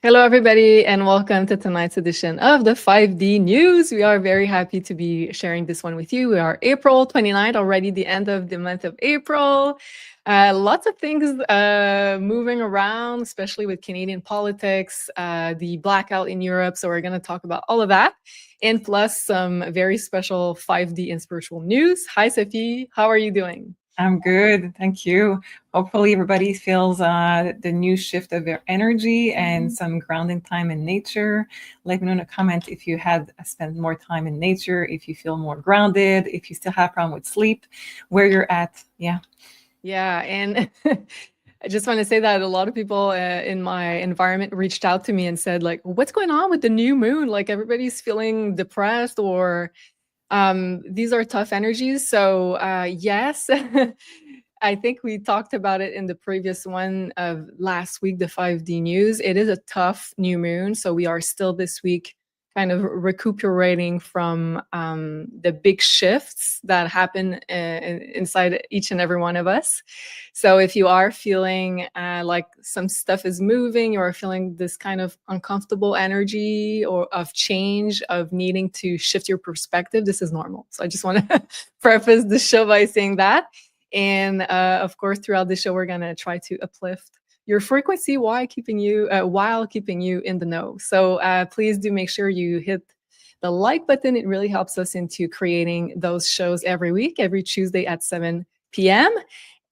Hello, everybody, and welcome to tonight's edition of the 5D News. We are very happy to be sharing this one with you. We are April 29th, already the end of the month of April. Lots of things moving around, especially with Canadian politics, the blackout in Europe. So we're going to talk about all of that, and plus some very special 5D and spiritual news. Hi, Sophie. How are you doing? I'm good, thank you. Hopefully everybody feels the new shift of their energy and some grounding time in nature. Let me know in a comment if you had spent more time in nature, if you feel more grounded, if you still have problem with sleep, where you're at. Yeah, and I just want to say that a lot of people in my environment reached out to me and said, like, what's going on with the new moon? Like, everybody's feeling depressed, or these are tough energies. So yes, I think we talked about it in the previous one of last week, the 5D news. It is a tough new moon. So we are still this week kind of recuperating from the big shifts that happen inside each and every one of us. So if you are feeling like some stuff is moving, or feeling this kind of uncomfortable energy or of change, of needing to shift your perspective, this is normal. So I just want to preface the show by saying that. And of course, throughout the show, we're going to try to uplift your frequency while keeping you in the know. So please do make sure you hit the like button. It really helps us into creating those shows every week, every Tuesday at 7 p.m.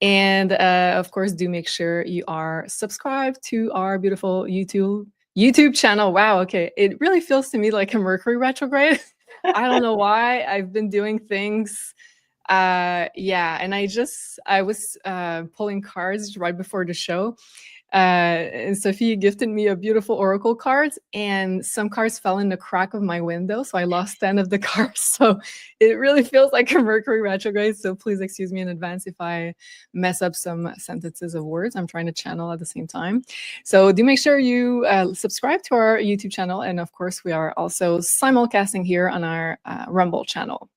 And of course, do make sure you are subscribed to our beautiful YouTube channel. Wow, okay. It really feels to me like a Mercury retrograde. I don't know why. I've been doing things. And I was pulling cards right before the show. And Sophie gifted me a beautiful oracle cards, and some cards fell in the crack of my window, so I lost 10 of the cards. So it really feels like a Mercury retrograde. So please excuse me in advance if I mess up some sentences of words. I'm trying to channel at the same time. So do make sure you subscribe to our YouTube channel, and of course we are also simulcasting here on our Rumble channel.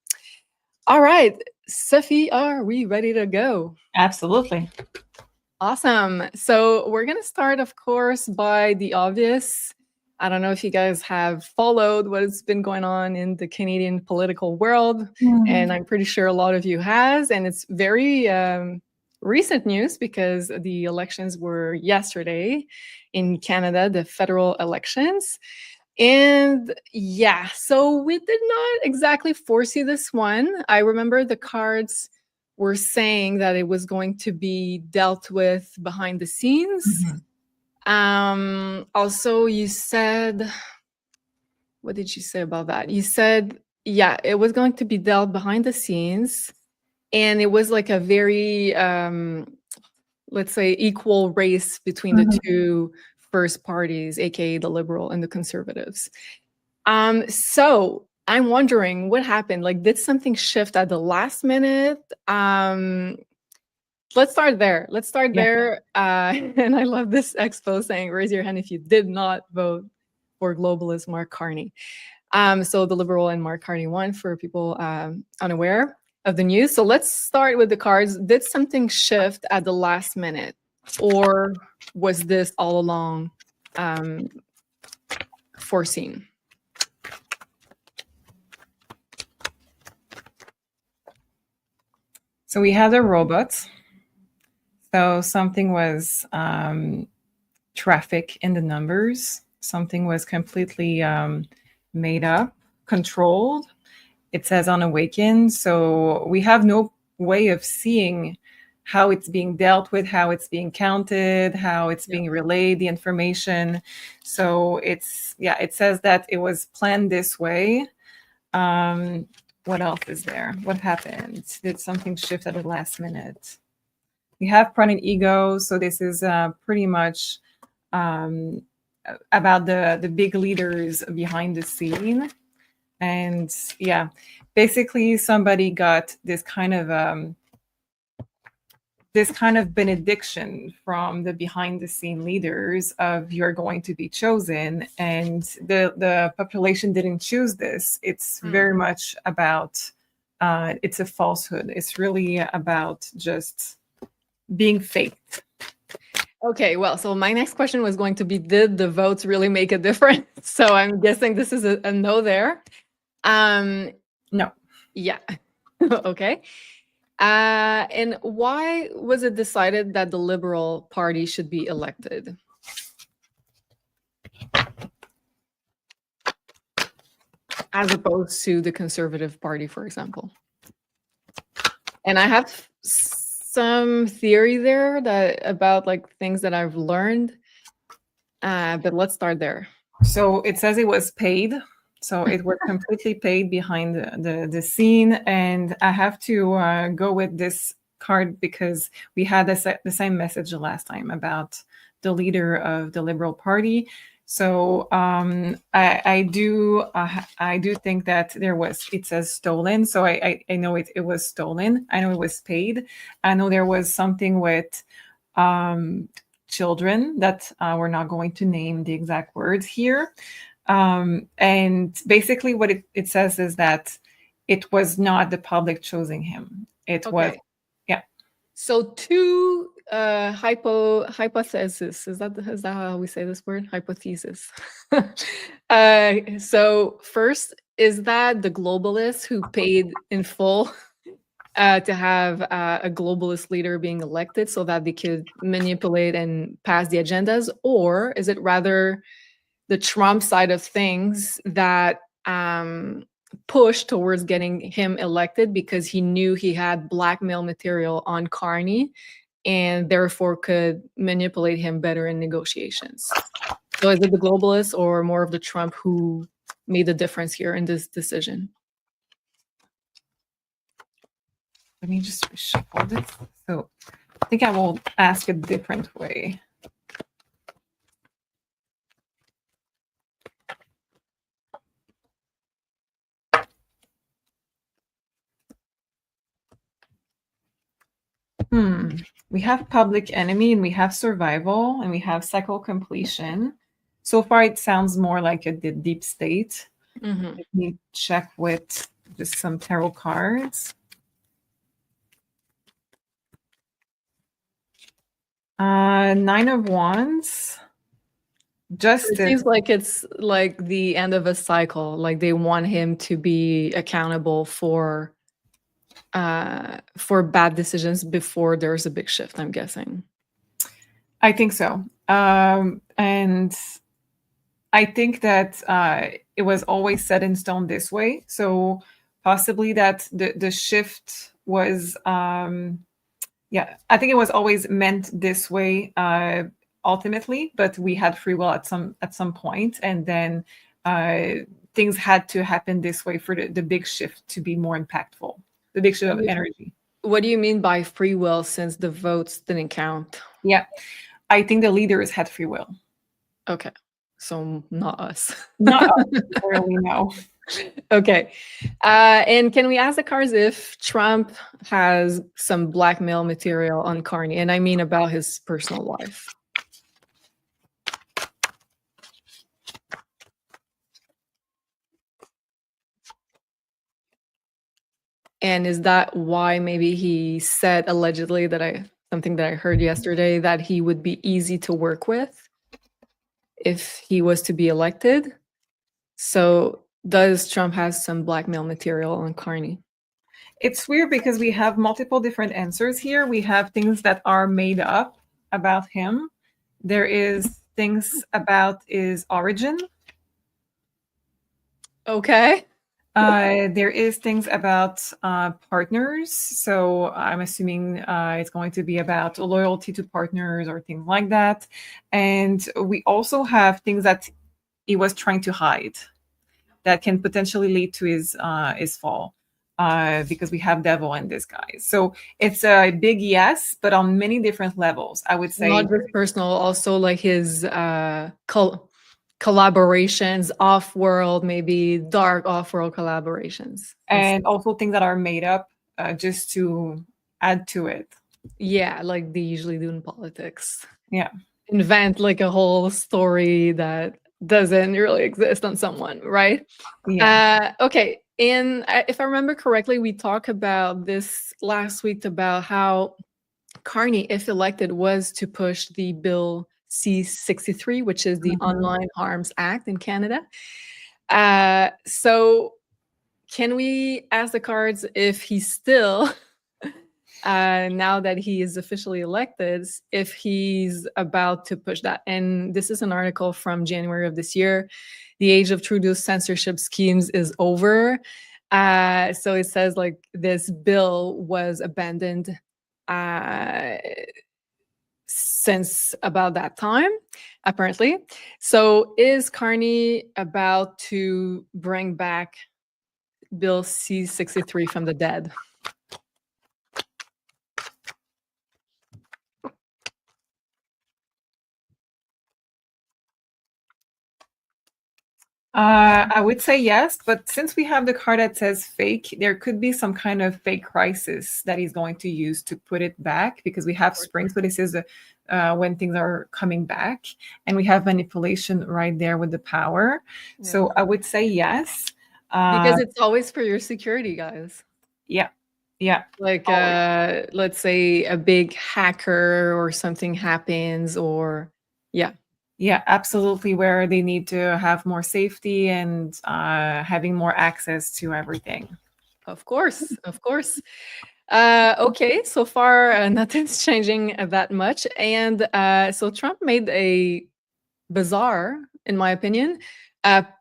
All right, Sophie, are we ready to go? absolutely. Awesome. So we're going to start, of course, by the obvious. I don't know if you guys have followed what's been going on in the Canadian political world, and I'm pretty sure a lot of you has. And it's very recent news because the elections were yesterday in Canada, the federal elections. And yeah, so we did not exactly foresee this one. I remember the cards were saying that it was going to be dealt with behind the scenes. Also, you said, what did you say about that? You said, yeah, it was going to be dealt behind the scenes, and it was like a very, let's say, equal race between the two first parties, aka the Liberal and the Conservatives. So I'm wondering what happened. Like, did something shift at the last minute? Let's start there. And I love this expo saying, raise your hand if you did not vote for globalist Mark Carney. So the Liberal and Mark Carney won, for people unaware of the news. So let's start with the cards. Did something shift at the last minute, or was this all along foreseen? So we had the robots. So something was traffic in the numbers. Something was completely made up, controlled. It says unawakened. So we have no way of seeing how it's being dealt with, how it's being counted, how it's being relayed, the information. So it says that it was planned this way. What else is there? What happened? Did something shift at the last minute? We have pride and ego. So this is pretty much about the big leaders behind the scene. And yeah, basically somebody got this kind of benediction from the behind the scene leaders of, you're going to be chosen, and the population didn't choose this. It's very much about it's a falsehood. It's really about just being faked. Okay, well, so my next question was going to be, did the votes really make a difference? So I'm guessing this is a no there. No. Yeah. Okay. And why was it decided that the Liberal Party should be elected? As opposed to the Conservative Party, for example. And I have some theory there that about like things that I've learned. But let's start there. So it says it was paid. So it was completely paid behind the scene. And I have to go with this card because we had the same message the last time about the leader of the Liberal Party. So I do think that it says stolen. So I know it was stolen. I know it was paid. I know there was something with children that we're not going to name the exact words here. And basically what it says is that it was not the public choosing him. It was, yeah. So two hypothesis, is that how we say this word? Hypothesis. So first, is that the globalists who paid in full to have a globalist leader being elected so that they could manipulate and pass the agendas? Or is it rather the Trump side of things that pushed towards getting him elected because he knew he had blackmail material on Carney and therefore could manipulate him better in negotiations? So is it the globalists or more of the Trump who made the difference here in this decision? Let me just reshuffle this. So I think I will ask a different way. We have public enemy and we have survival and we have cycle completion. So far, it sounds more like the deep state. Mm-hmm. Let me check with just some tarot cards. Nine of Wands. It seems like it's like the end of a cycle. Like they want him to be accountable for bad decisions before there's a big shift, I'm guessing. I think so. And I think that it was always set in stone this way. So possibly that the shift was, yeah, I think it was always meant this way ultimately, but we had free will at some point, and then things had to happen this way for the big shift to be more impactful, the big shift of energy. What do you mean by free will since the votes didn't count? Yeah, I think the leaders had free will. Okay, so not us. Not us, clearly, no. Okay, and can we ask the cards if Trump has some blackmail material on Carney? And I mean about his personal life. And is that why maybe he said allegedly that something that I heard yesterday, that he would be easy to work with if he was to be elected? So does Trump has some blackmail material on Carney? It's weird because we have multiple different answers here. We have things that are made up about him. There is things about his origin. Okay. There is things about partners. So I'm assuming it's going to be about loyalty to partners or things like that. And we also have things that he was trying to hide that can potentially lead to his fall. Because we have devil in disguise. So it's a big yes, but on many different levels, I would say. Not just personal, also like his collaborations off-world, maybe dark off-world collaborations. And also things that are made up just to add to it. Yeah, like they usually do in politics. Yeah. Invent like a whole story that doesn't really exist on someone, right? Yeah. Okay. And if I remember correctly, we talked about this last week about how Carney, if elected, was to push the Bill C-63, which is the Online Harms Act in Canada. So can we ask the cards if he's still, now that he is officially elected, if he's about to push that? And this is an article from January of this year. The age of Trudeau's censorship schemes is over. So it says like this bill was abandoned since about that time, apparently. So is Carney about to bring back Bill C-63 from the dead? I would say yes, but since we have the card that says fake, there could be some kind of fake crisis that he's going to use to put it back, because we have spring, so this is when things are coming back, and we have manipulation right there with the power. Yeah. So I would say yes. Because it's always for your security, guys. Yeah. Like, let's say a big hacker or something happens, or Yeah, absolutely, where they need to have more safety and having more access to everything. Of course. Okay, so far nothing's changing that much. And so Trump made a bizarre, in my opinion,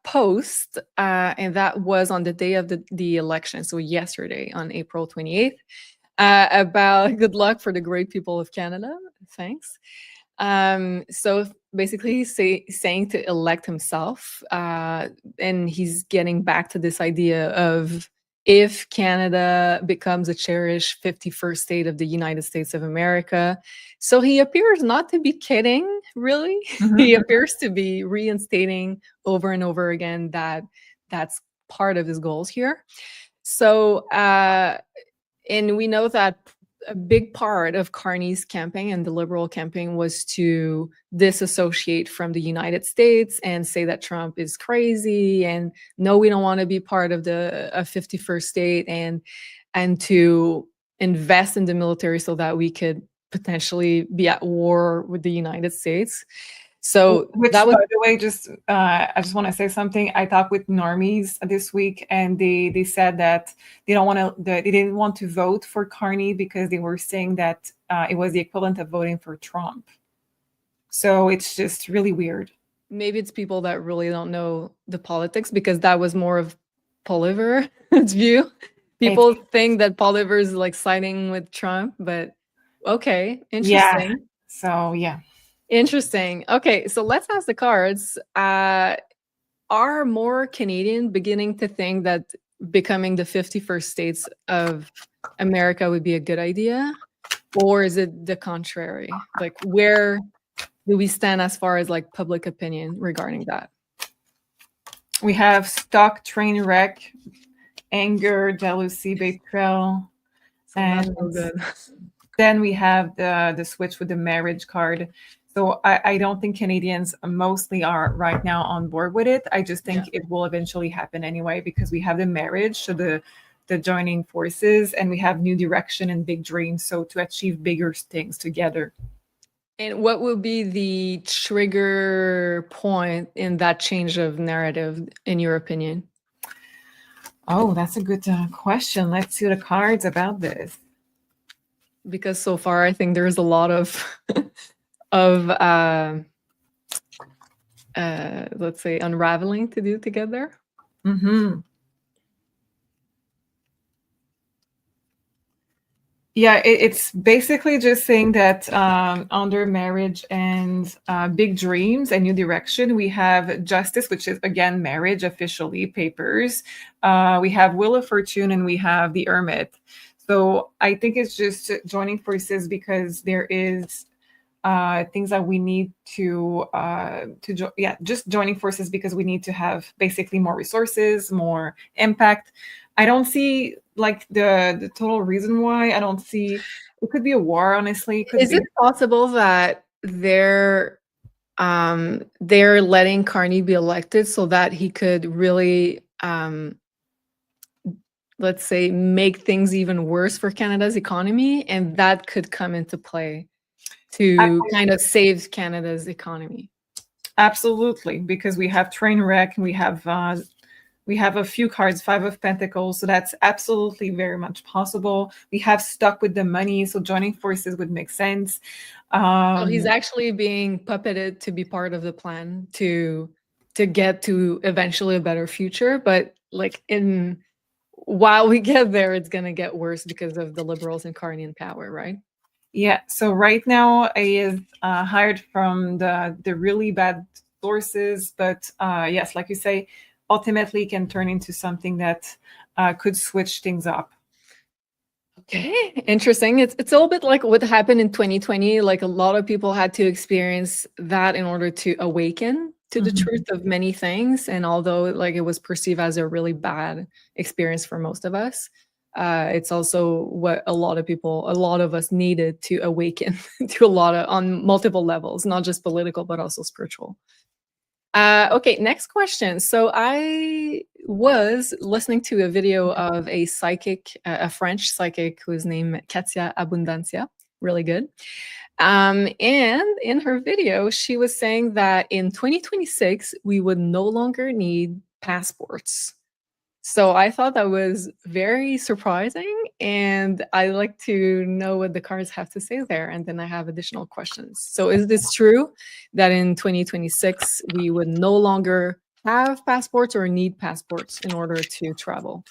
post, and that was on the day of the election, so yesterday on April 28th, about good luck for the great people of Canada. Thanks. So basically he's saying to elect himself, and he's getting back to this idea of if Canada becomes a cherished 51st state of the United States of America. So he appears not to be kidding, really. He appears to be reinstating over and over again that that's part of his goals here. So, and we know that a big part of Carney's campaign and the Liberal campaign was to disassociate from the United States and say that Trump is crazy and no, we don't want to be part of the 51st state, and to invest in the military so that we could potentially be at war with the United States. So which, that was, by the way, I just want to say something. I talked with normies this week, and they said that they didn't want to vote for Carney because they were saying that it was the equivalent of voting for Trump. So it's just really weird. maybe it's people that really don't know the politics, because that was more of Poliver's view. People think that Poliver is like siding with Trump, but okay, interesting. Yeah. So yeah. Interesting. Okay, so let's ask the cards. Are more Canadian beginning to think that becoming the 51st states of America would be a good idea? Or is it the contrary? Like, where do we stand as far as like public opinion regarding that? We have stock, train wreck, anger, jealousy, betrayal, and then we have the switch with the marriage card. So I don't think Canadians mostly are right now on board with it. I just think it will eventually happen anyway, because we have the marriage, so the joining forces, and we have new direction and big dreams, so to achieve bigger things together. And what will be the trigger point in that change of narrative, in your opinion? Oh, that's a good question. Let's see the cards about this. Because so far, I think there's a lot of let's say unraveling to do together. Yeah, it's basically just saying that under marriage and big dreams and new direction, we have justice, which is again marriage, officially papers. We have Wheel of Fortune, and we have the Hermit. So I think it's just joining forces because there is things that we need to just joining forces because we need to have basically more resources, more impact. I don't see like the total reason why. I don't see, it could be a war, honestly. Is it possible that they're letting Carney be elected so that he could really let's say, make things even worse for Canada's economy, and that could come into play to kind of save Canada's economy. Absolutely, because we have train wreck and we have a few cards, 5 of Pentacles, so that's absolutely very much possible. We have stuck with the money, so joining forces would make sense. So he's actually being puppeted to be part of the plan to get to eventually a better future, but like while we get there, it's gonna get worse because of the Liberals and Carney in power, right? Yeah, so right now he is hired from the really bad sources, but yes, like you say, ultimately can turn into something that could switch things up. Okay, interesting. It's a little bit like what happened in 2020. Like a lot of people had to experience that in order to awaken to the truth of many things. And although like it was perceived as a really bad experience for most of us, it's also what a lot of us needed to awaken to on multiple levels, not just political, but also spiritual. Okay, next question. So I was listening to a video of a psychic, a French psychic who's named Katia Abundancia. Really good. And in her video, she was saying that in 2026, we would no longer need passports. So I thought that was very surprising, and I like to know what the cards have to say there, and then I have additional questions. So is this true that in 2026 we would no longer have passports or need passports in order to travel?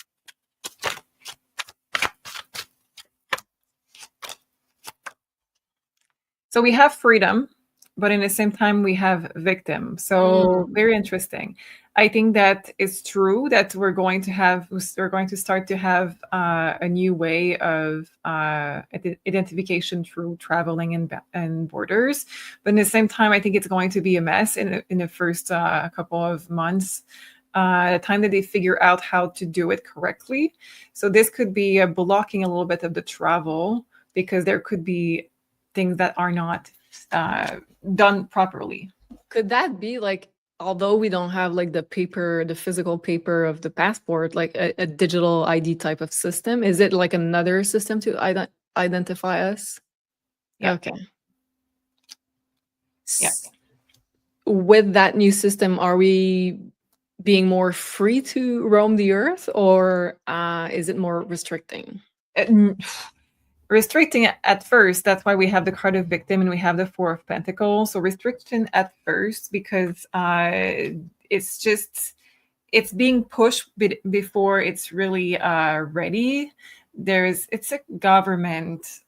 So we have freedom, but in the same time we have victim. So very interesting. I think that it's true that we're going to start to have a new way of identification through traveling and borders. But in the same time, I think it's going to be a mess in the first couple of months. The time that they figure out how to do it correctly. So this could be blocking a little bit of the travel because there could be things that are not done properly. Could that be like, although we don't have like the physical paper of the passport, like a digital ID type of system, is it like another system to identify us? Yeah. Okay. Yeah. With that new system, are we being more free to roam the earth, or is it more restricting? Restricting at first. That's why we have the card of victim and we have the 4 of Pentacles. So restriction at first because it's being pushed before it's really ready. It's a government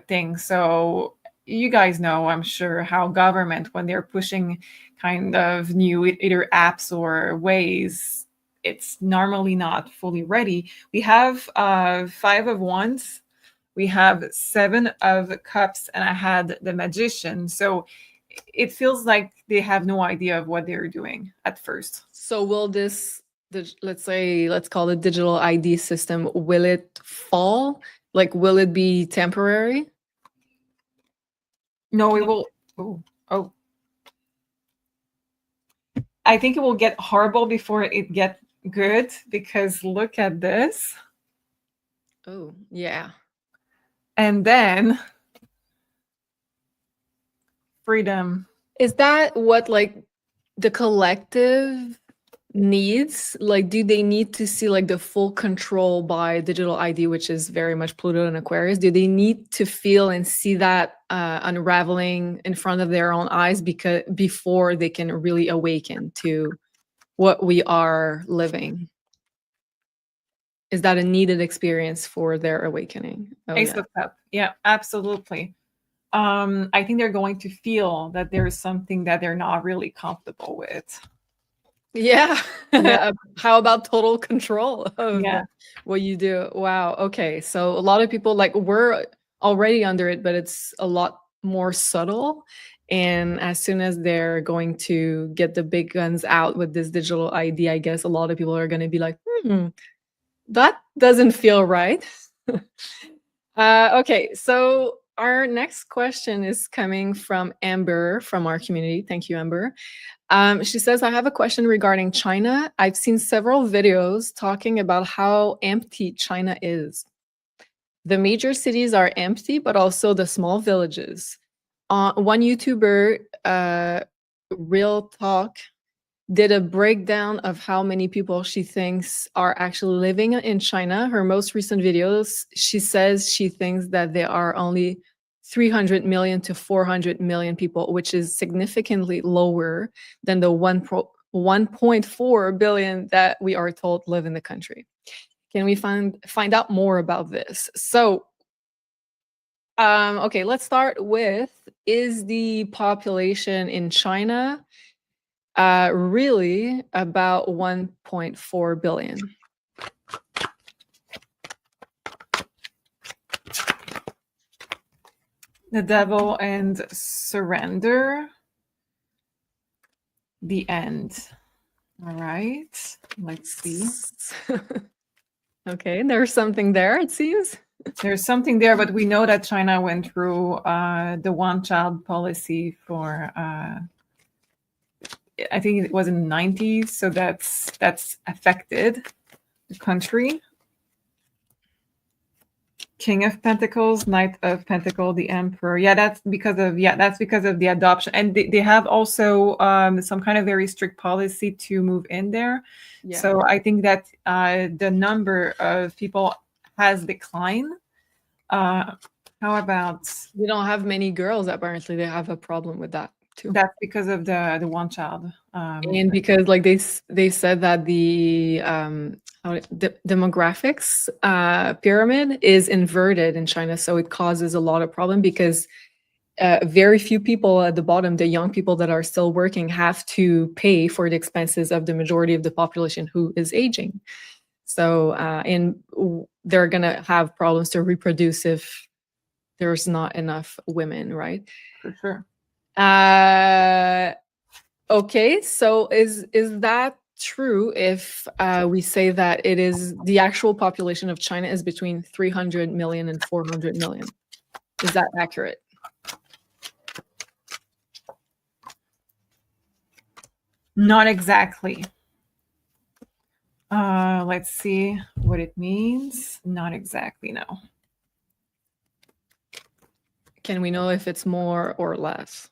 thing. So you guys know, I'm sure, how government, when they're pushing kind of new either apps or ways, it's normally not fully ready. We have 5 of Wands. We have 7 of Cups, and I had the Magician. So it feels like they have no idea of what they're doing at first. So will let's call it digital ID system, will it fall? Like, will it be temporary? No, it will. Oh. I think it will get horrible before it gets good, because look at this. Oh, yeah. And then freedom. Is that what like the collective needs? Like, do they need to see like the full control by digital ID, which is very much Pluto and Aquarius? Do they need to feel and see that unraveling in front of their own eyes before they can really awaken to what we are living? Is that a needed experience for their awakening? Ace of Cups. Yeah, absolutely. I think they're going to feel that there's something that they're not really comfortable with. Yeah. How about total control of what you do? Wow. Okay. So a lot of people, like, we're already under it, but it's a lot more subtle. And as soon as they're going to get the big guns out with this digital ID, I guess a lot of people are going to be like, that doesn't feel right. Okay. So our next question is coming from Amber from our community. Thank you, Amber. She says, I have a question regarding China. I've seen several videos talking about how empty China is. The major cities are empty, but also the small villages. One YouTuber, Real Talk, did a breakdown of how many people she thinks are actually living in China. Her most recent videos, she says she thinks that there are only 300 million to 400 million people, which is significantly lower than the 1.4 billion that we are told live in the country. Can we find out more about this? So, okay, let's start with, is the population in China really about 1.4 billion? The Devil and Surrender. The End. All right. Let's see. Okay, there's something there, it seems. There's something there, but we know that China went through the one-child policy for, I think it was in the 90s, so that's affected the country. King of Pentacles, Knight of Pentacles, the Emperor. Yeah, that's because of the adoption, and they have also some kind of very strict policy to move in there. Yeah. So I think that the number of people has declined. How about? We don't have many girls. Apparently, they have a problem with that too. That's because of the one child. And because like they said that the demographics pyramid is inverted in China, so it causes a lot of problem because very few people at the bottom, the young people that are still working, have to pay for the expenses of the majority of the population who is aging. So and they're gonna have problems to reproduce if there's not enough women, right? For sure. Okay, so is that true if we say that it is the actual population of China is between 300 million and 400 million? Is that accurate? Not exactly. Let's see what it means. Not exactly, no. Can we know if it's more or less?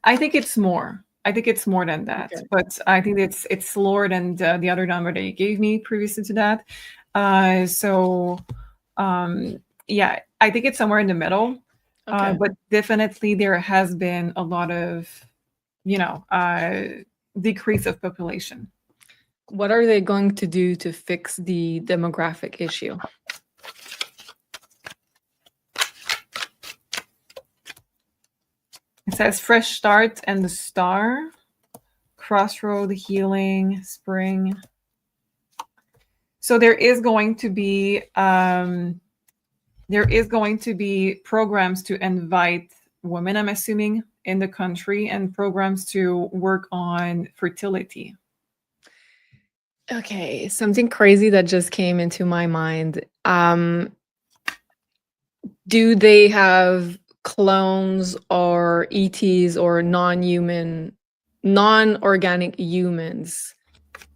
I think it's more. I think it's more than that, okay. But I think it's lower than the other number that you gave me previously to that. Yeah, I think it's somewhere in the middle. Okay. But definitely there has been a lot of, decrease of population. What are they going to do to fix the demographic issue? It says fresh start and the star, crossroad, healing, spring. So there is going to be programs to invite women, I'm assuming, in the country, and programs to work on fertility. Okay, something crazy that just came into my mind. Do they have clones or ETs or non-organic humans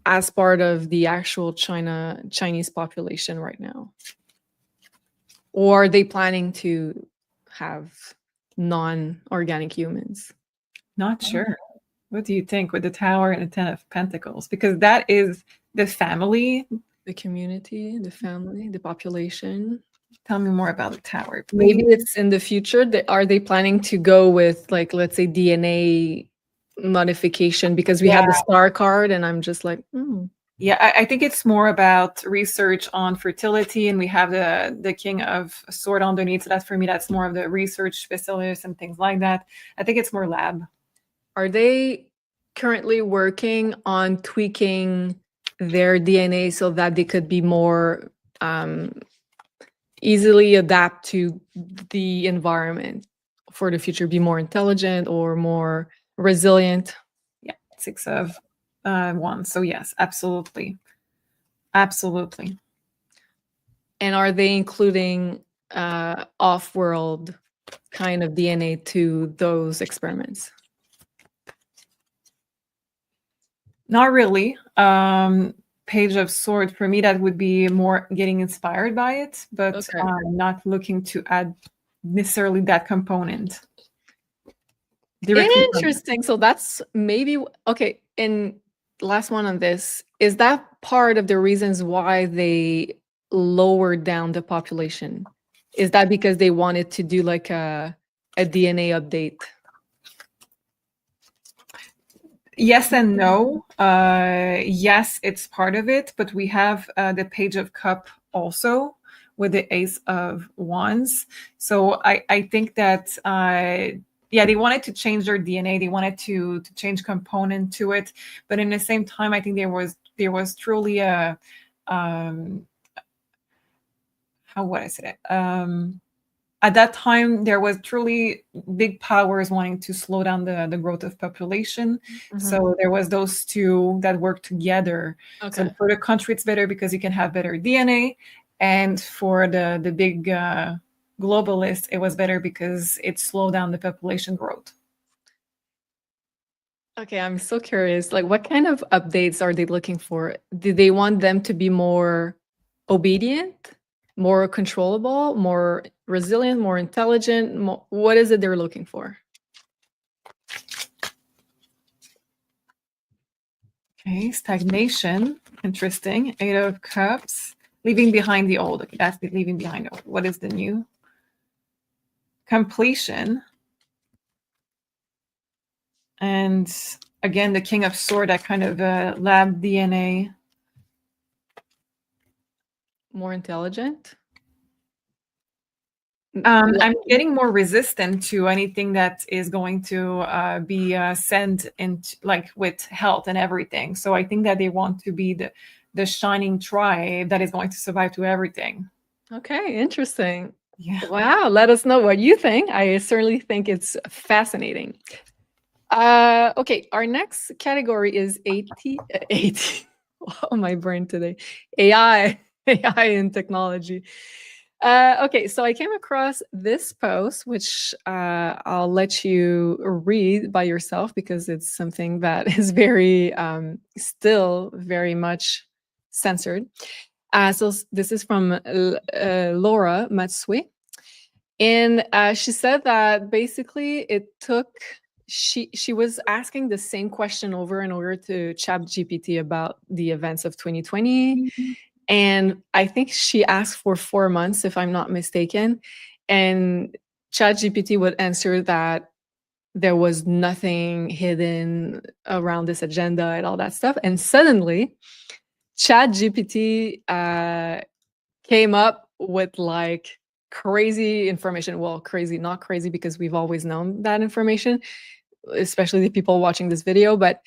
as part of the actual Chinese population right now? Or are they planning to have non-organic humans? Not sure. What do you think with the Tower and the Ten of Pentacles? Because that is the family. The community, the family, the population. Tell me more about the Tower, please. Maybe it's in the future. Are they planning to go with, like, let's say DNA modification? Because we have the star card and I'm just like, Yeah, I think it's more about research on fertility, and we have the King of Sword underneath. So that's, for me, that's more of the research specialist and things like that. I think it's more lab. Are they currently working on tweaking their DNA so that they could be more easily adapt to the environment for the future, be more intelligent or more resilient? Yeah, 6 of Wands. So yes, absolutely. Absolutely. And are they including off-world kind of DNA to those experiments? Not really. Page of Swords, for me, that would be more getting inspired by it, but Okay. not looking to add necessarily that component directly. Interesting. So that's maybe okay. And last one on this, is that part of the reasons why they lowered down the population? Is that because they wanted to do like a DNA update? Yes and no. Yes, it's part of it, but we have the Page of Cup also with the Ace of Wands. So I think that yeah, they wanted to change their DNA. They wanted to change component to it, but in the same time, I think there was truly a how would I say it? At that time, there was truly big powers wanting to slow down the growth of population. So there was those two that worked together. Okay. So for the country, it's better because you can have better DNA. And for the big globalists, it was better because it slowed down the population growth. Okay, I'm so curious. Like, what kind of updates are they looking for? Do they want them to be more obedient, more controllable, more resilient, more intelligent? What is it they're looking for? Okay, stagnation. Interesting. 8 of Cups. Leaving behind the old. Okay, that's the leaving behind the old. What is the new? Completion. And again, the King of Sword, that kind of lab DNA. More intelligent? I'm getting more resistant to anything that is going to be sent into, like, with health and everything. So I think that they want to be the shining tribe that is going to survive to everything. Okay, interesting. Yeah. Wow, let us know what you think. I certainly think it's fascinating. Okay, our next category is 80. Oh, my brain today. AI and technology. Okay, so I came across this post, which I'll let you read by yourself because it's something that is very, still very much censored. So this is from Laura Matsui. And she said that basically it took, she was asking the same question over and over to ChatGPT about the events of 2020. And I think she asked for 4 months, if I'm not mistaken. And ChatGPT would answer that there was nothing hidden around this agenda and all that stuff. And suddenly, ChatGPT came up with like crazy information. Well, crazy, not crazy because we've always known that information, especially the people watching this video. But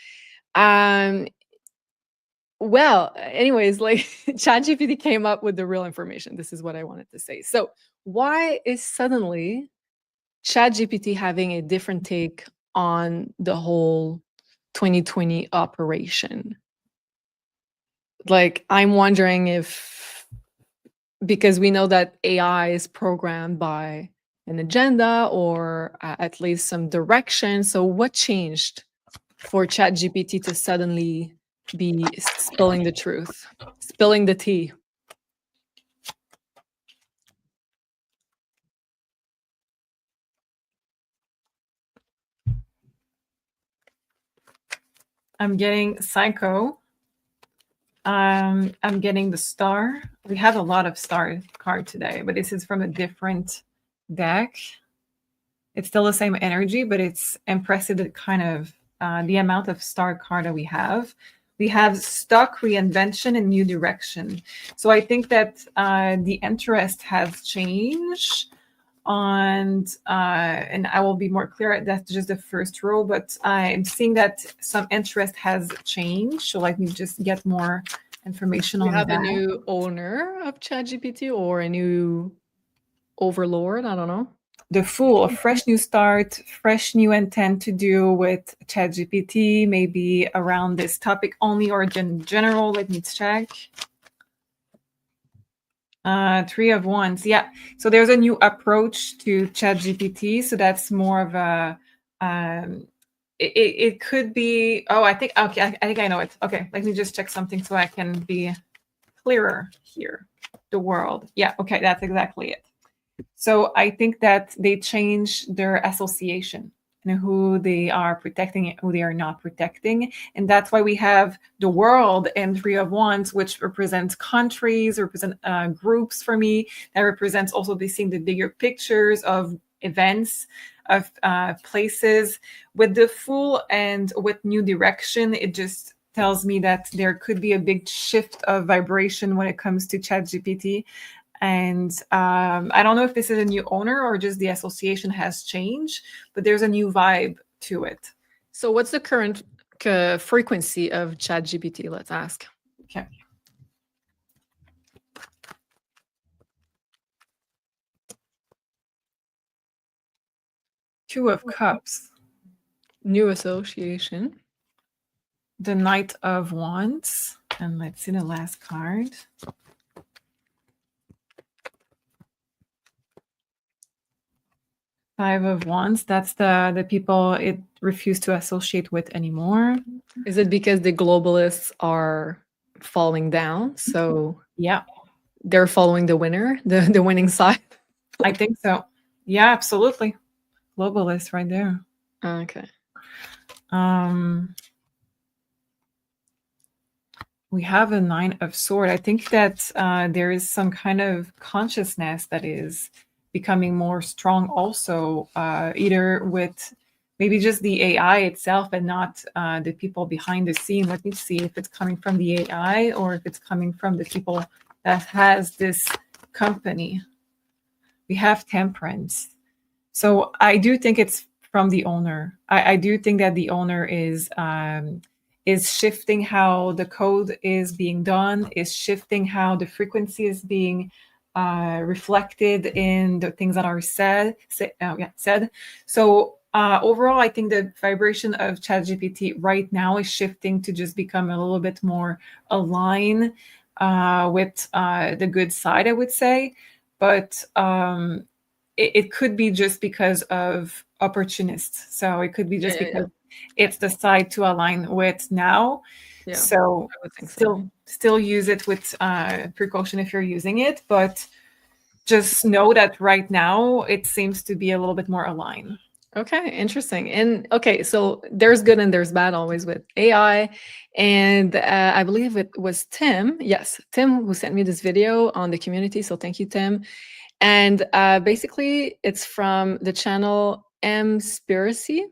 well, anyways, like ChatGPT came up with the real information. This is what I wanted to say. So why is suddenly ChatGPT having a different take on the whole 2020 operation? Like, I'm wondering if, because we know that AI is programmed by an agenda or at least some direction. So what changed for ChatGPT to suddenly be spilling the truth, spilling the tea? I'm getting Psycho. I'm getting the Star. We have a lot of Star card today, but this is from a different deck. It's still the same energy, but it's impressive that kind of the amount of Star card that we have. We have stock, reinvention, and new direction. So I think that the interest has changed and I will be more clear. That's just the first row, but I'm seeing that some interest has changed. So let me just get more information on that. We have a new owner of ChatGPT or a new overlord. I don't know. The Fool, a fresh new start, fresh new intent to do with ChatGPT, maybe around this topic only or in general. Let me check. Three of Wands. Yeah. So there's a new approach to ChatGPT. So that's more of a it could be, oh, I think, okay, I think I know it. Okay, let me just check something so I can be clearer here. The world. Yeah, okay, that's exactly it. So I think that they change their association and who they are protecting and who they are not protecting. And that's why we have the world and Three of Wands, which represents countries, represent groups for me. That represents also seeing the bigger pictures of events, of places. With the Fool and with New Direction, it just tells me that there could be a big shift of vibration when it comes to ChatGPT. And I don't know if this is a new owner or just the association has changed, but there's a new vibe to it. So what's the current frequency of ChatGPT? Let's ask. Okay. Two of Cups. New association. The Knight of Wands. And let's see the last card. Five of Wands. That's the people it refused to associate with anymore. Is it because the globalists are falling down? So yeah, they're following the winner, the winning side? I think so. Yeah, absolutely. Globalist right there. Okay. We have a Nine of Swords. I think that there is some kind of consciousness that is becoming more strong also, either with maybe just the AI itself and not the people behind the scene. Let me see if it's coming from the AI or if it's coming from the people that has this company. We have Temperance. So I do think it's from the owner. I do think that the owner is shifting how the code is being done, is shifting how the frequency is being reflected in the things that are said. So overall, I think the vibration of ChatGPT right now is shifting to just become a little bit more aligned with the good side, I would say. But it could be just because of opportunists. So it could be just because it's the side to align with now. Yeah, so I would think so. Still use it with precaution if you're using it, but just know that right now it seems to be a little bit more aligned. Okay, interesting. And okay, so there's good and there's bad always with AI. And I believe it was Tim. Yes, Tim who sent me this video on the community. So thank you, Tim. And basically, it's from the channel Mspiracy.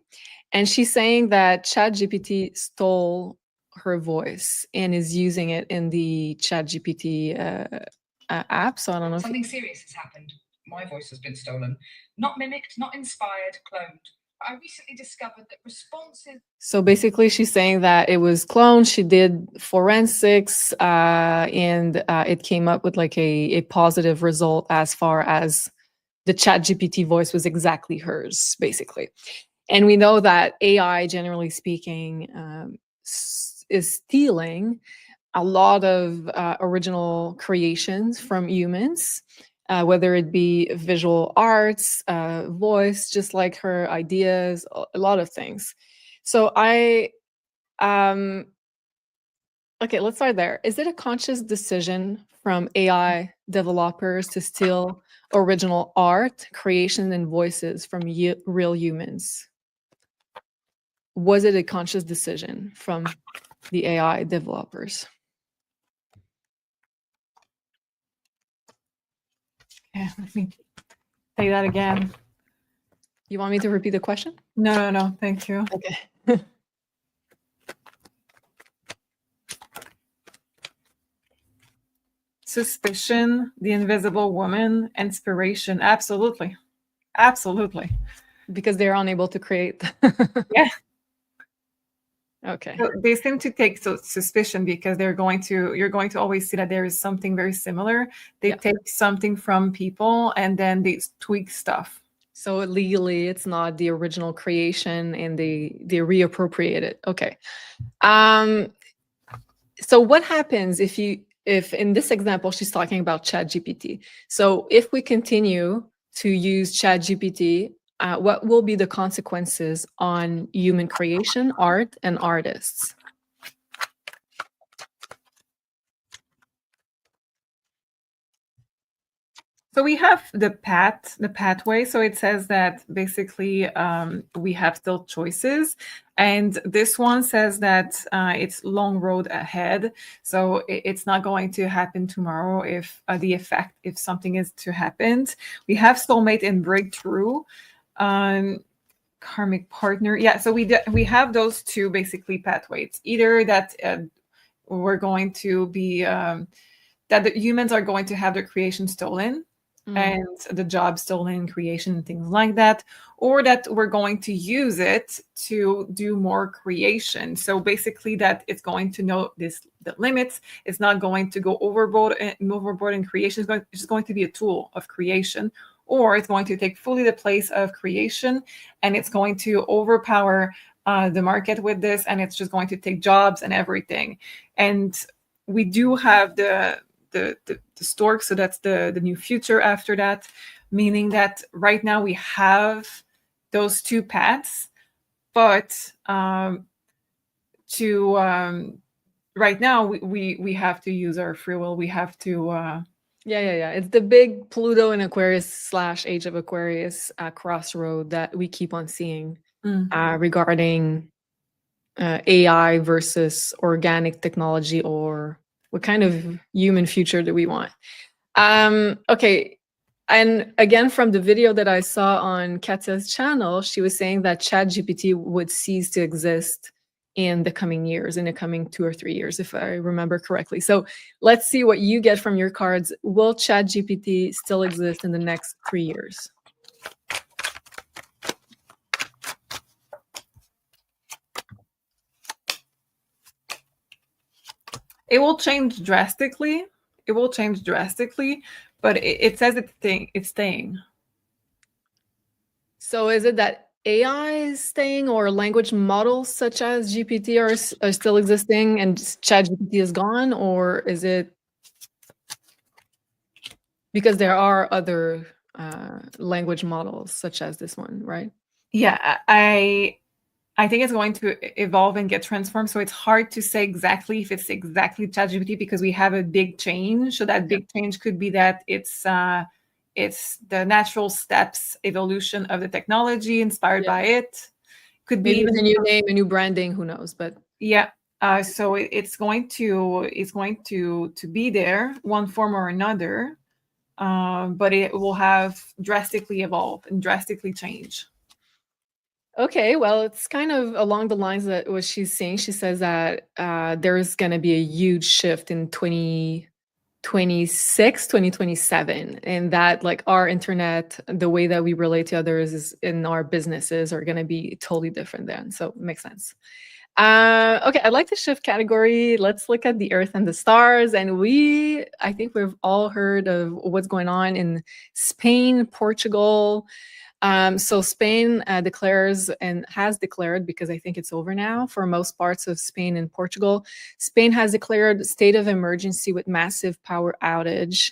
And she's saying that ChatGPT stole her voice and is using it in the ChatGPT app. So I don't know. Something serious has happened. My voice has been stolen. Not mimicked, not inspired, cloned. I recently discovered that responses. So basically, she's saying that it was cloned. She did forensics, and it came up with like a positive result as far as the ChatGPT voice was exactly hers, basically. And we know that AI, generally speaking, is stealing a lot of original creations from humans. Whether it be visual arts, voice, just like her ideas, a lot of things. So okay, let's start there. Is it a conscious decision from AI developers to steal original art, creation, and voices from real humans? Was it a conscious decision from the AI developers? Yeah, let me say that again. You want me to repeat the question? No, thank you. Okay. Suspicion, the invisible woman, inspiration. Absolutely. Because they're unable to create. Yeah. Okay. So they seem to take suspicion because you're going to always see that there is something very similar. They take something from people and then they tweak stuff. So legally, it's not the original creation, and they reappropriate it. Okay. So what happens if you if in this example, she's talking about ChatGPT. So if we continue to use ChatGPT, what will be the consequences on human creation, art, and artists? So we have the pathway. So it says that basically we have still choices, and this one says that it's long road ahead. So it's not going to happen tomorrow. If if something is to happen, we have soulmate and breakthrough, karmic partner. Yeah. So we have those two basically pathways. Either that we're going to be that the humans are going to have their creation stolen. And the job stolen, creation, and things like that, or that we're going to use it to do more creation. So basically, that it's going to know the limits. It's not going to go overboard in creation. It's just going to be a tool of creation, or it's going to take fully the place of creation, and it's going to overpower the market with this, and it's just going to take jobs and everything. And we do have the stork, so that's the new future after that, meaning that right now we have those two paths, but right now we have to use our free will. We have to yeah. It's the big Pluto and Aquarius / Age of Aquarius crossroad that we keep on seeing regarding AI versus organic technology, or what kind of human future do we want? Okay. And again, from the video that I saw on Katya's channel, she was saying that ChatGPT would cease to exist in the coming years, in the coming 2 or 3 years, if I remember correctly. So let's see what you get from your cards. Will ChatGPT still exist in the next 3 years? It will change drastically. But it says it's staying. So is it that AI is staying, or language models such as GPT are still existing and ChatGPT is gone? Or is it because there are other language models such as this one, right? Yeah, I think it's going to evolve and get transformed. So it's hard to say exactly if it's exactly ChatGPT, because we have a big change. So that big change could be that it's the natural steps evolution of the technology inspired by it. Could be Maybe even a new name, a new branding, who knows? But yeah. So it's going to be there, one form or another, but it will have drastically evolve and drastically change. okay, well, it's kind of along the lines that what she's saying. She says that there's going to be a huge shift in 2026, 2027, and that like our internet, the way that we relate to others is in our businesses are going to be totally different then. So it makes sense. Okay, I'd like to shift category. Let's look at the Earth and the stars. And I think we've all heard of what's going on in Spain, Portugal. So Spain declares and has declared, because I think it's over now for most parts of Spain and Portugal, Spain has declared state of emergency with massive power outage,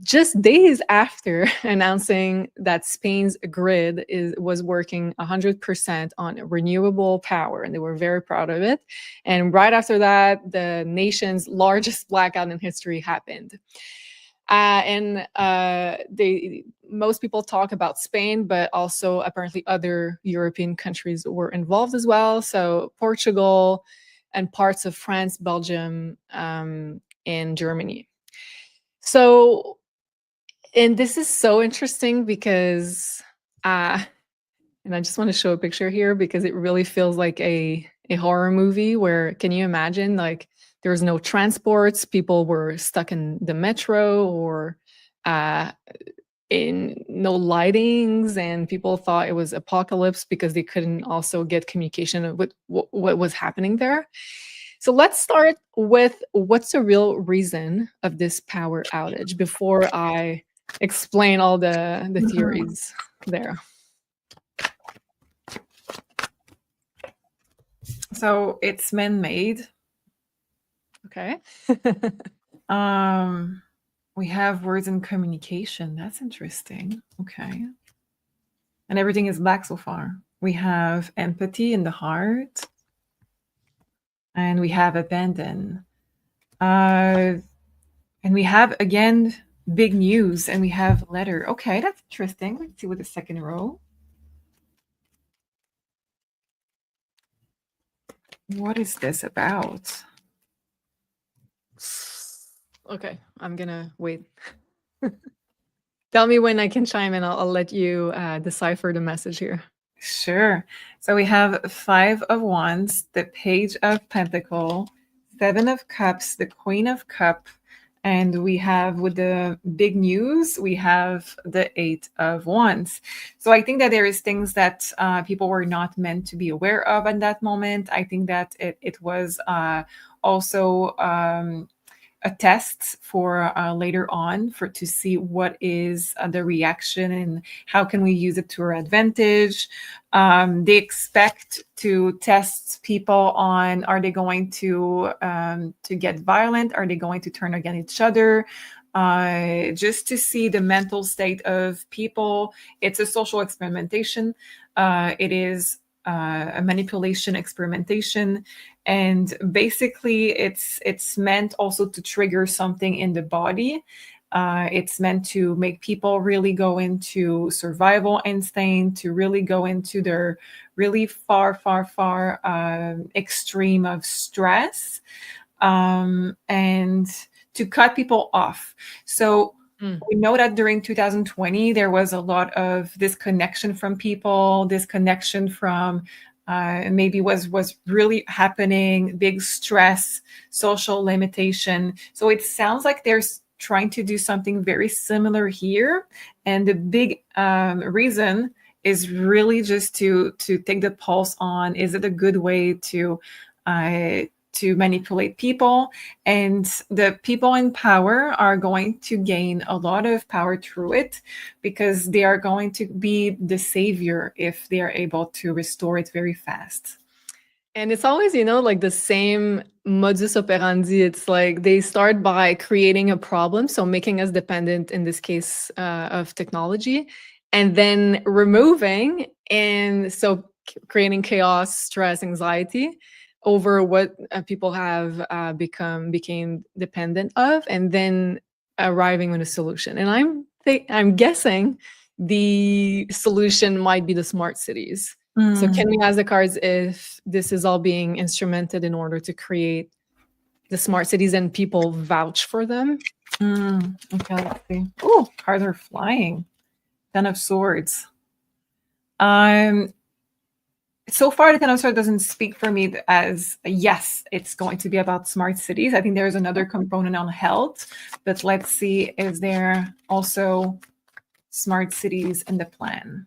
just days after announcing that Spain's grid was working 100% on renewable power, and they were very proud of it. And right after that, the nation's largest blackout in history happened. Most people talk about Spain, but also apparently other European countries were involved as well. So Portugal and parts of France, Belgium, and Germany. So, and this is so interesting because, and I just want to show a picture here because it really feels like a horror movie where, can you imagine, like, there was no transports, people were stuck in the metro or in no lightings, and people thought it was apocalypse because they couldn't also get communication with what was happening there. So let's start with what's the real reason of this power outage before I explain all the theories there. So it's man-made. Okay. We have words and communication. That's interesting. Okay. And everything is black so far. We have empathy in the heart. And we have abandon. And we have, again, big news. And we have letter. Okay, that's interesting. Let's see what the second row. What is this about? Okay, I'm gonna wait. Tell me when I can chime in. I'll let you decipher the message here. Sure. So we have 5 of Wands, the Page of Pentacle, 7 of Cups, the Queen of Cup, and we have, with the big news, we have the 8 of Wands. So I think that there is things that people were not meant to be aware of at that moment. I think that it was also a test for later on to see what is the reaction and how can we use it to our advantage. They expect to test people on, are they going to get violent? Are they going to turn against each other? Just to see the mental state of people. It's a social experimentation. It is a manipulation experimentation, and basically it's meant also to trigger something in the body. It's meant to make people really go into survival instinct, to really go into their really far extreme of stress, and to cut people off. So we know that during 2020, there was a lot of disconnection from people, disconnection from maybe was really happening, big stress, social limitation. So it sounds like there's trying to do something very similar here. And the big reason is really just to take the pulse on, is it a good way to manipulate people? And the people in power are going to gain a lot of power through it, because they are going to be the savior if they are able to restore it very fast. And it's always, like the same modus operandi. It's like they start by creating a problem, so making us dependent, in this case, of technology, and then removing, and so creating chaos, stress, anxiety over what people have became dependent of, and then arriving on a solution. And I'm guessing the solution might be the smart cities. So can we ask the cards if this is all being instrumented in order to create the smart cities and people vouch for them? Okay, let's see. Oh, cards are flying. 10 of Swords. So far, the 10 of Swords doesn't speak for me as, yes, it's going to be about smart cities. I think there's another component on health, but let's see, is there also smart cities in the plan?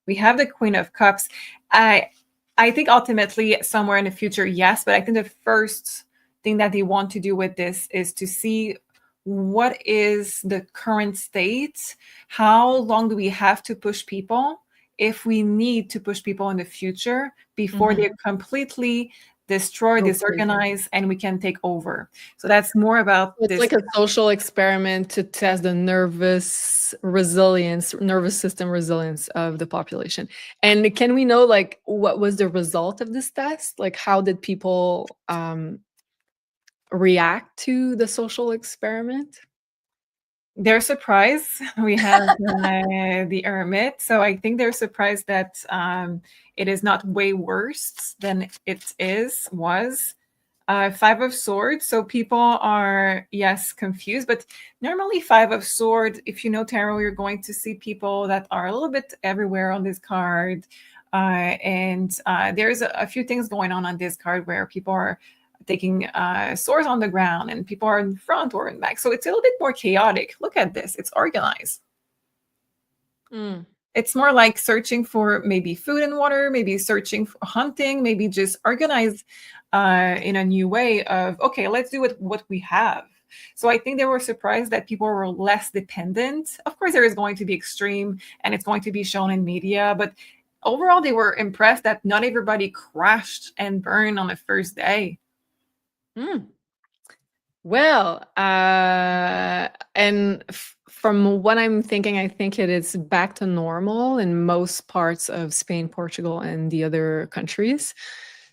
We have the Queen of Cups. I think ultimately somewhere in the future, yes, but I think the first thing that they want to do with this is to see what is the current state, how long do we have to push people, if we need to push people in the future before they're completely destroyed, disorganized, and we can take over. So that's more about it's like a social experiment to test the nervous system resilience of the population. And can we know, like, what was the result of this test? Like, how did people react to the social experiment? They're surprised. We have the Hermit. So I think they're surprised that it is not way worse than it was. 5 of Swords. So people are, yes, confused. But normally 5 of Swords, if you know tarot, you're going to see people that are a little bit everywhere on this card. And there's a few things going on this card where people are taking swords on the ground and people are in front or in back. So it's a little bit more chaotic. Look at this. It's organized. It's more like searching for maybe food and water, maybe searching for hunting, maybe just organized in a new way of, okay, let's do what we have. So I think they were surprised that people were less dependent. Of course, there is going to be extreme and it's going to be shown in media, but overall, they were impressed that not everybody crashed and burned on the first day. Well, and from what I'm thinking, I think it is back to normal in most parts of Spain, Portugal, and the other countries.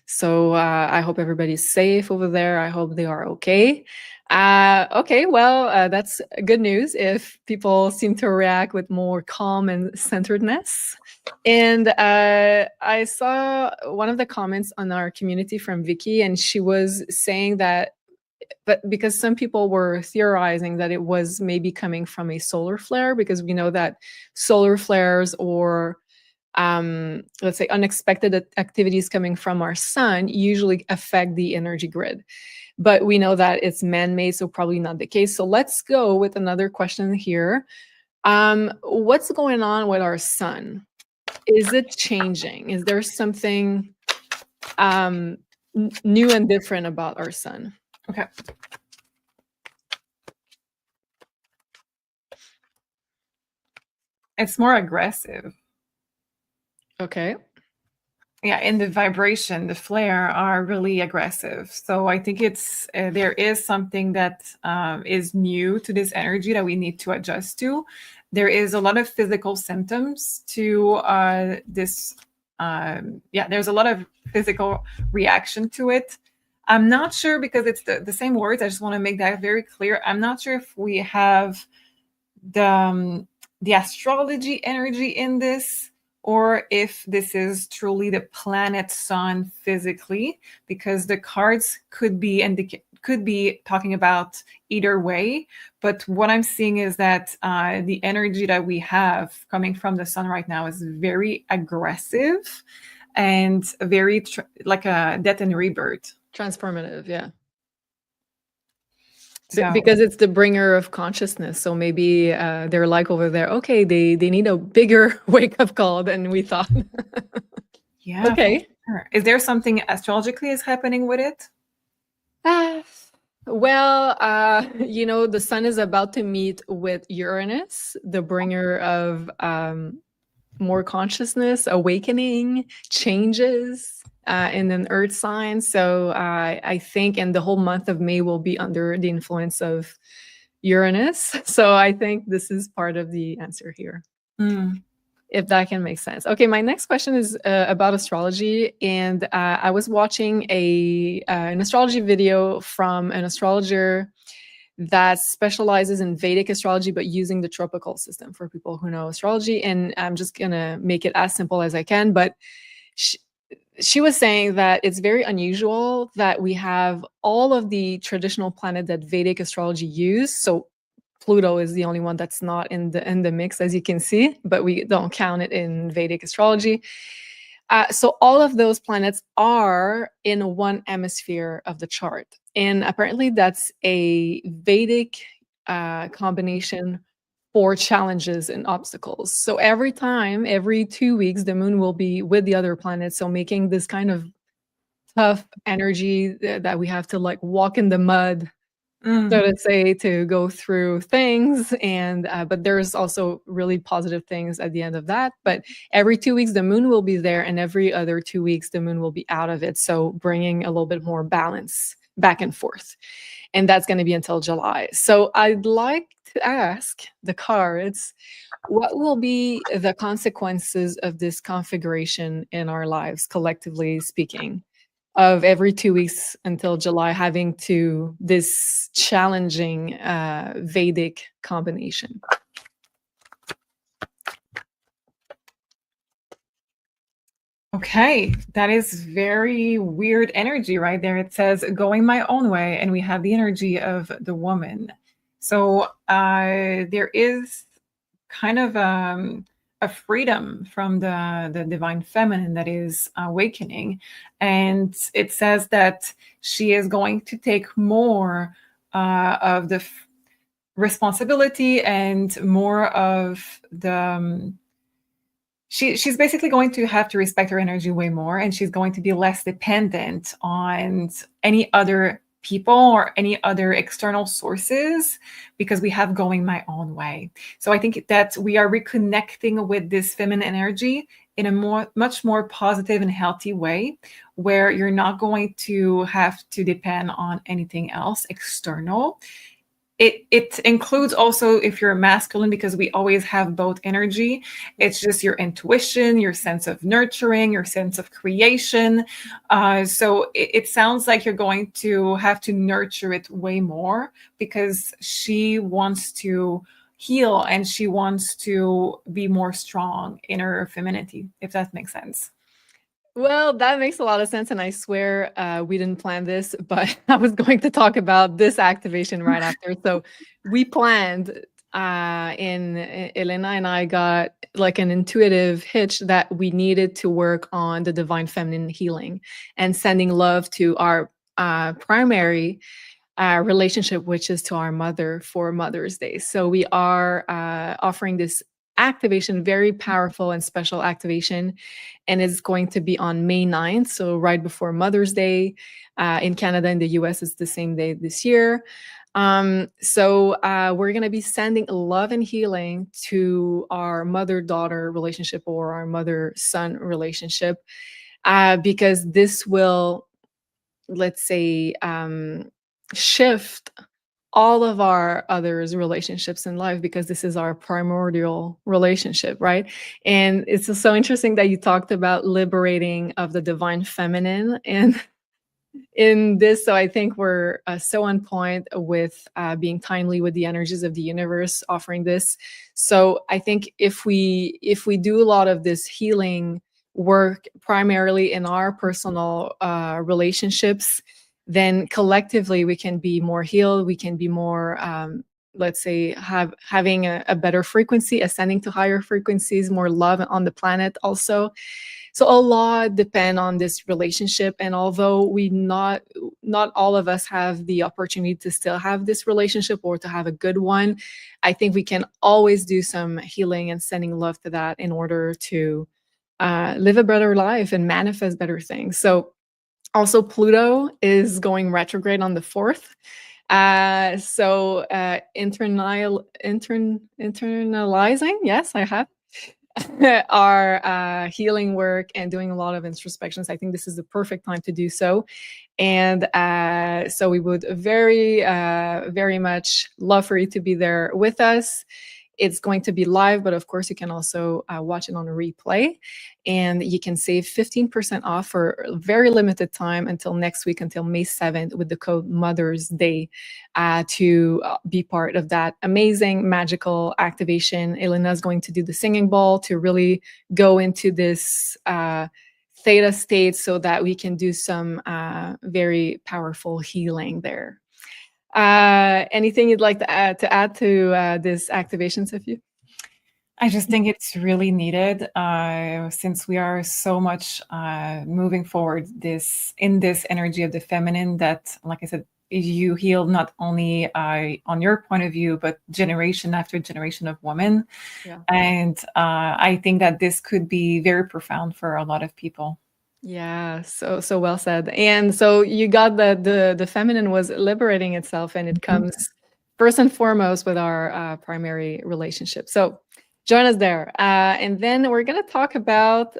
So I hope everybody's safe over there. I hope they are okay. Okay, well, that's good news if people seem to react with more calm and centeredness. And I saw one of the comments on our community from Vicky, and she was saying that, but because some people were theorizing that it was maybe coming from a solar flare, because we know that solar flares or let's say unexpected activities coming from our sun usually affect the energy grid. But we know that it's man-made, so probably not the case. So let's go with another question here. What's going on with our sun? Is it changing? Is there something new and different about our sun? Okay. It's more aggressive. Okay. Yeah, and the vibration, the flare are really aggressive. So I think it's there is something that is new to this energy that we need to adjust to. There is a lot of physical symptoms to this. There's a lot of physical reaction to it. I'm not sure, because it's the same words. I just want to make that very clear. I'm not sure if we have the astrology energy in this, or if this is truly the planet sun physically, because the cards could be talking about either way. But what I'm seeing is that the energy that we have coming from the sun right now is very aggressive and very like a death and rebirth. Transformative, yeah. So, because it's the bringer of consciousness. So maybe they're like over there, okay, they need a bigger wake-up call than we thought. yeah. Okay. Sure. Is there something astrologically is happening with it? Well, the sun is about to meet with Uranus, the bringer of more consciousness, awakening, changes in an earth sign. So I think, and the whole month of May will be under the influence of Uranus. So I think this is part of the answer here. If that can make sense. Okay, my next question is about astrology, and I was watching an astrology video from an astrologer that specializes in Vedic astrology, but using the tropical system for people who know astrology. And I'm just gonna make it as simple as I can, but she was saying that it's very unusual that we have all of the traditional planets that Vedic astrology use. So Pluto is the only one that's not in the mix, as you can see, but we don't count it in Vedic astrology. So all of those planets are in one hemisphere of the chart. And apparently that's a Vedic combination for challenges and obstacles. So every 2 weeks, the moon will be with the other planets. So making this kind of tough energy that we have to like walk in the mud, so to say, to go through things. And but there's also really positive things at the end of that. But every 2 weeks the moon will be there, and every other 2 weeks the moon will be out of it, so bringing a little bit more balance back and forth. And that's going to be until July. So I'd like to ask the cards, what will be the consequences of this configuration in our lives, collectively speaking, of every 2 weeks until July having to this challenging Vedic combination? Okay, that is very weird energy right there. It says going my own way, and we have the energy of the woman. So there is kind of a freedom from the divine feminine that is awakening. And it says that she is going to take more of the responsibility and more of the she's basically going to have to respect her energy way more, and she's going to be less dependent on any other people or any other external sources, because we have going my own way. So I think that we are reconnecting with this feminine energy in a much more positive and healthy way, where you're not going to have to depend on anything else external. It includes also if you're masculine, because we always have both energy. It's just your intuition, your sense of nurturing, your sense of creation. So it sounds like you're going to have to nurture it way more, because she wants to heal and she wants to be more strong in her femininity, if that makes sense. Well, that makes a lot of sense, and I swear we didn't plan this, but I was going to talk about this activation right after. So we planned, Elena and I got like an intuitive hitch that we needed to work on the divine feminine healing and sending love to our primary relationship, which is to our mother for Mother's Day. So we are offering this activation, very powerful and special activation, and it's going to be on May 9th, so right before Mother's Day. In Canada and the US, it's the same day this year. So we're going to be sending love and healing to our mother-daughter relationship or our mother-son relationship, because this will, let's say, shift all of our others relationships in life, because this is our primordial relationship, right? And it's so interesting that you talked about liberating of the divine feminine and in this. So I think we're so on point with being timely with the energies of the universe offering this. So I think if we do a lot of this healing work primarily in our personal relationships, then collectively we can be more healed, we can be more let's say having a better frequency, ascending to higher frequencies, more love on the planet also. So a lot depend on this relationship, and although we not all of us have the opportunity to still have this relationship or to have a good one, I think we can always do some healing and sending love to that in order to live a better life and manifest better things. So also, Pluto is going retrograde on the 4th. So internalizing, yes, I have, our healing work and doing a lot of introspections. I think this is the perfect time to do so. And so we would very much love for you to be there with us. It's going to be live, but of course you can also watch it on a replay, and you can save 15% off for a very limited time until next week, until May 7th, with the code Mother's Day to be part of that amazing magical activation. Elena is going to do the singing bowl to really go into this theta state so that we can do some very powerful healing there. Anything you'd like to add to this activation, Sophie? I just think it's really needed, since we are so much moving forward in this energy of the feminine, that, like I said, you heal not only on your point of view, but generation after generation of women. Yeah. And I think that this could be very profound for a lot of people. Yeah, so well said. And so you got the feminine was liberating itself, and it comes first and foremost with our primary relationship. So join us there. And then we're going to talk about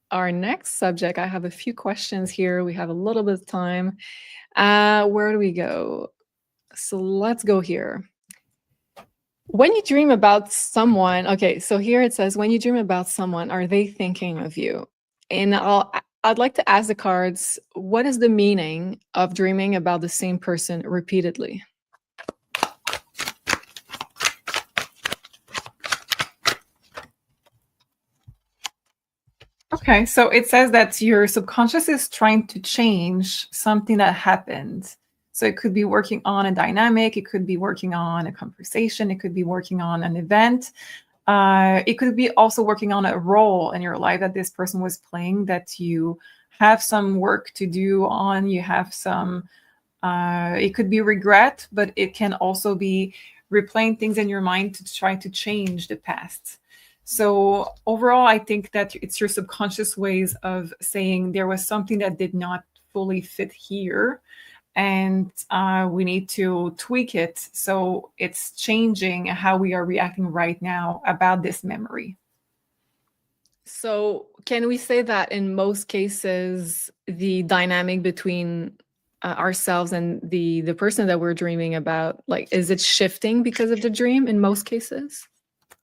our next subject. I have a few questions here. We have a little bit of time. Where do we go? So let's go here. When you dream about someone, okay, so here it says, when you dream about someone, are they thinking of you? And I'd like to ask the cards, what is the meaning of dreaming about the same person repeatedly? Okay, so it says that your subconscious is trying to change something that happened. So it could be working on a dynamic, it could be working on a conversation, it could be working on an event. It could be also working on a role in your life that this person was playing, that you have some work to do on. You have some, it could be regret, but it can also be replaying things in your mind to try to change the past. So overall, I think that it's your subconscious ways of saying there was something that did not fully fit here, and we need to tweak it so it's changing how we are reacting right now about this memory. So can we say that in most cases, the dynamic between ourselves and the person that we're dreaming about, like, is it shifting because of the dream in most cases?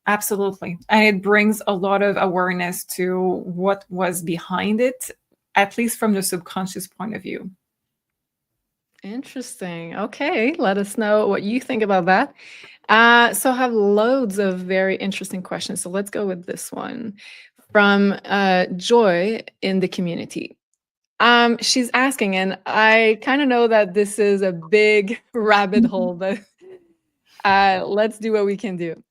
Absolutely. And it brings a lot of awareness to what was behind it, at least from the subconscious point of view. Interesting. Okay, let us know what you think about that. So I have loads of very interesting questions. So let's go with this one from Joy in the community. She's asking, and I kind of know that this is a big rabbit hole, but let's do what we can do.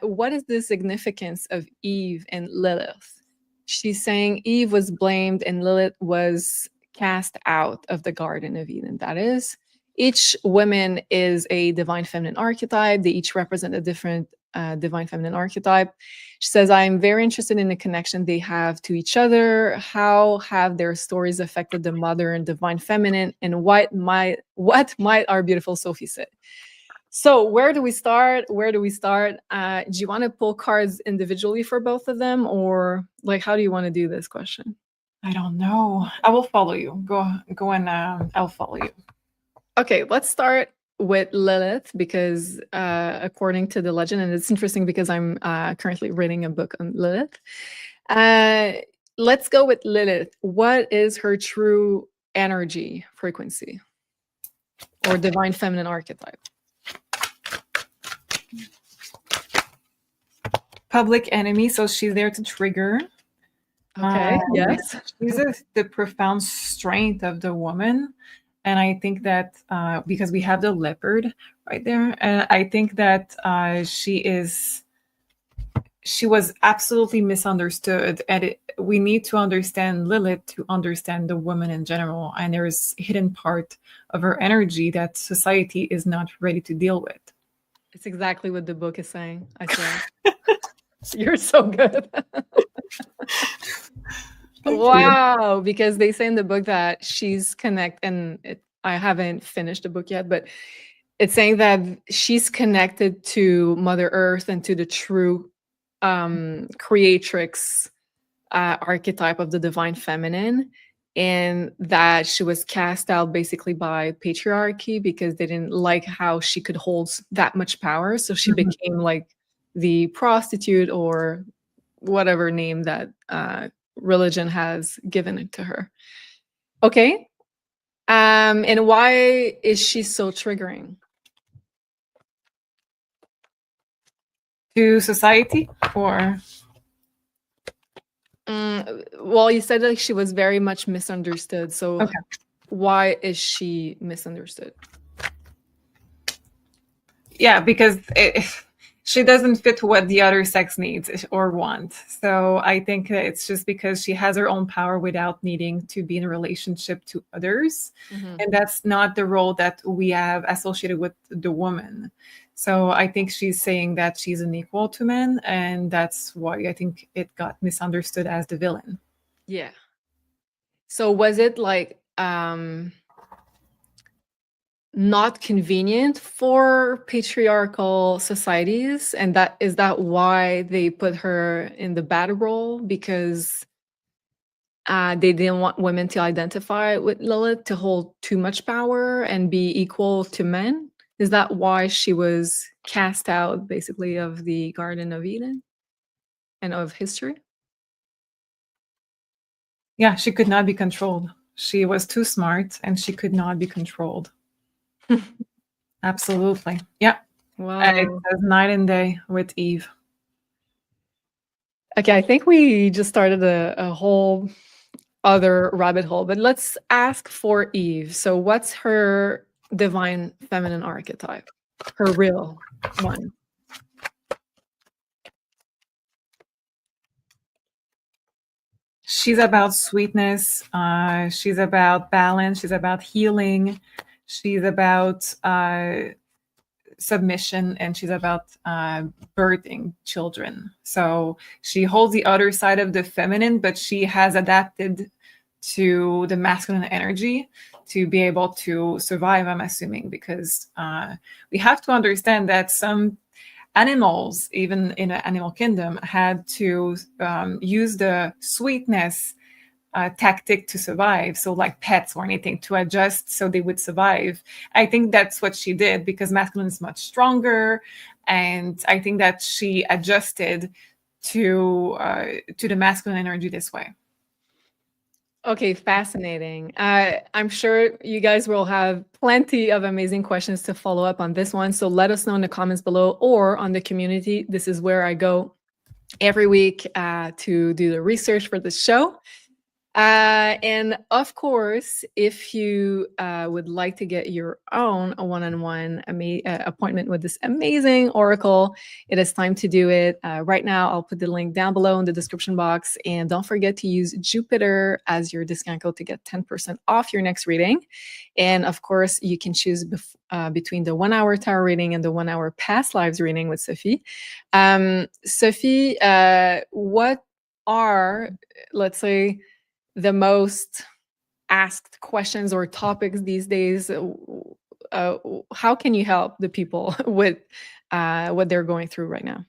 What is the significance of Eve and Lilith? She's saying Eve was blamed and Lilith was cast out of the Garden of Eden. That is, each woman is a divine feminine archetype. They each represent a different divine feminine archetype. She says, I'm very interested in the connection they have to each other. How have their stories affected the mother and divine feminine? And what might our beautiful Sophie say? So where do we start? Do you want to pull cards individually for both of them, or like how do you want to do this question? I don't know. I will follow you. Go and I'll follow you. Okay, let's start with Lilith because according to the legend, and it's interesting because I'm currently reading a book on Lilith. Let's go with Lilith. What is her true energy frequency or divine feminine archetype? Public enemy, so she's there to trigger. Okay, yes. She's the profound strength of the woman. And I think that because we have the leopard right there, and I think that she was absolutely misunderstood. And we need to understand Lilith to understand the woman in general. And there's a hidden part of her energy that society is not ready to deal with. It's exactly what the book is saying, I swear. You're so good. Wow, because they say in the book that she's I haven't finished the book yet, but it's saying that she's connected to Mother Earth and to the true creatrix archetype of the divine feminine, and that she was cast out basically by patriarchy because they didn't like how she could hold that much power. So she became like the prostitute or whatever name that religion has given it to her. Okay. And why is she so triggering? To society, or? Well, you said that she was very much misunderstood. So okay. Why is she misunderstood? Yeah, because she doesn't fit what the other sex needs or want. So I think it's just because she has her own power without needing to be in a relationship to others. And that's not the role that we have associated with the woman. So I think she's saying that she's an equal to men, and that's why I think it got misunderstood as the villain. Yeah. So was it like not convenient for patriarchal societies, and is that why they put her in the bad role, because they didn't want women to identify with Lilith, to hold too much power and be equal to men? Is that why she was cast out basically of the Garden of Eden and of history? Yeah, she could not be controlled. She was too smart and she could not be controlled. Absolutely. Yeah. Wow. It says night and day with Eve. Okay, I think we just started a whole other rabbit hole, but let's ask for Eve. So what's her divine feminine archetype? Her real one. She's about sweetness. She's about balance. She's about healing. She's about submission, and she's about birthing children. So she holds the other side of the feminine, but she has adapted to the masculine energy to be able to survive, I'm assuming, because we have to understand that animals, even in the animal kingdom, had to use the sweetness tactic to survive. So like pets or anything to adjust so they would survive. I think that's what she did because masculine is much stronger. And I think that she adjusted to the masculine energy this way. Okay, fascinating. I'm sure you guys will have plenty of amazing questions to follow up on this one. So let us know in the comments below or on the community. This is where I go every week to do the research for the show. And of course, if you would like to get your own one-on-one appointment with this amazing oracle, it is time to do it. Right now, I'll put the link down below in the description box. And don't forget to use Jupiter as your discount code to get 10% off your next reading. And of course, you can choose between the 1 hour tarot reading and the 1 hour past lives reading with Sophie. Sophie, what are, let's say, the most asked questions or topics these days? How can you help the people with what they're going through right now?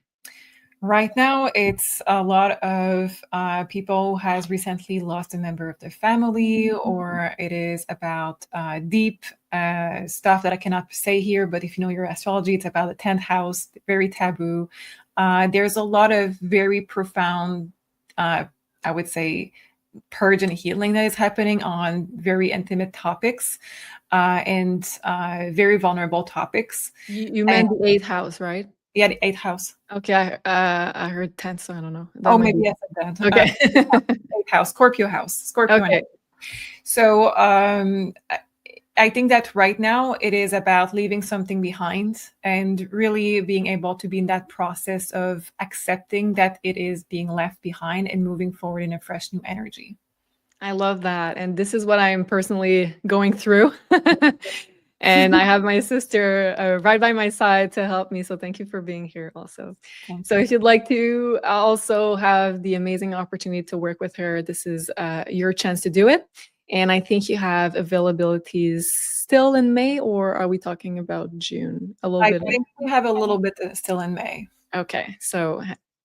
Right now, it's a lot of people who has recently lost a member of their family, or it is about deep stuff that I cannot say here, but if you know your astrology, it's about the 10th house, very taboo. There's a lot of very profound, I would say, purge and healing that is happening on very intimate topics and very vulnerable topics. You meant the 8th house, right? Yeah, the 8th house. Okay, I heard 10th, so I don't know. That maybe I said that. Okay. 8th house, Scorpio house. Scorpio. Okay. Energy. So I think that right now it is about leaving something behind and really being able to be in that process of accepting that it is being left behind and moving forward in a fresh new energy. I love that. And this is what I am personally going through. And I have my sister right by my side to help me. So thank you for being here also. So if you'd like to also have the amazing opportunity to work with her, this is your chance to do it. And I think you have availabilities still in May, or are we talking about June? A little bit. I think we have a little bit still in May. Okay, so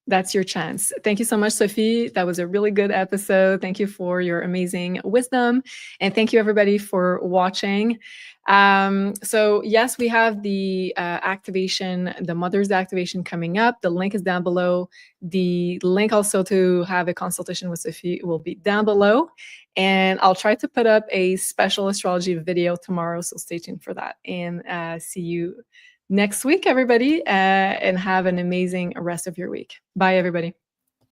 that's your chance. Thank you so much, Sophie. That was a really good episode. Thank you for your amazing wisdom. And thank you everybody for watching. So yes, we have the activation, the Mother's activation coming up. The link is down below. The link also to have a consultation with Sophie will be down below. And I'll try to put up a special astrology video tomorrow. So stay tuned for that. And see you next week, everybody, and have an amazing rest of your week. Bye, everybody.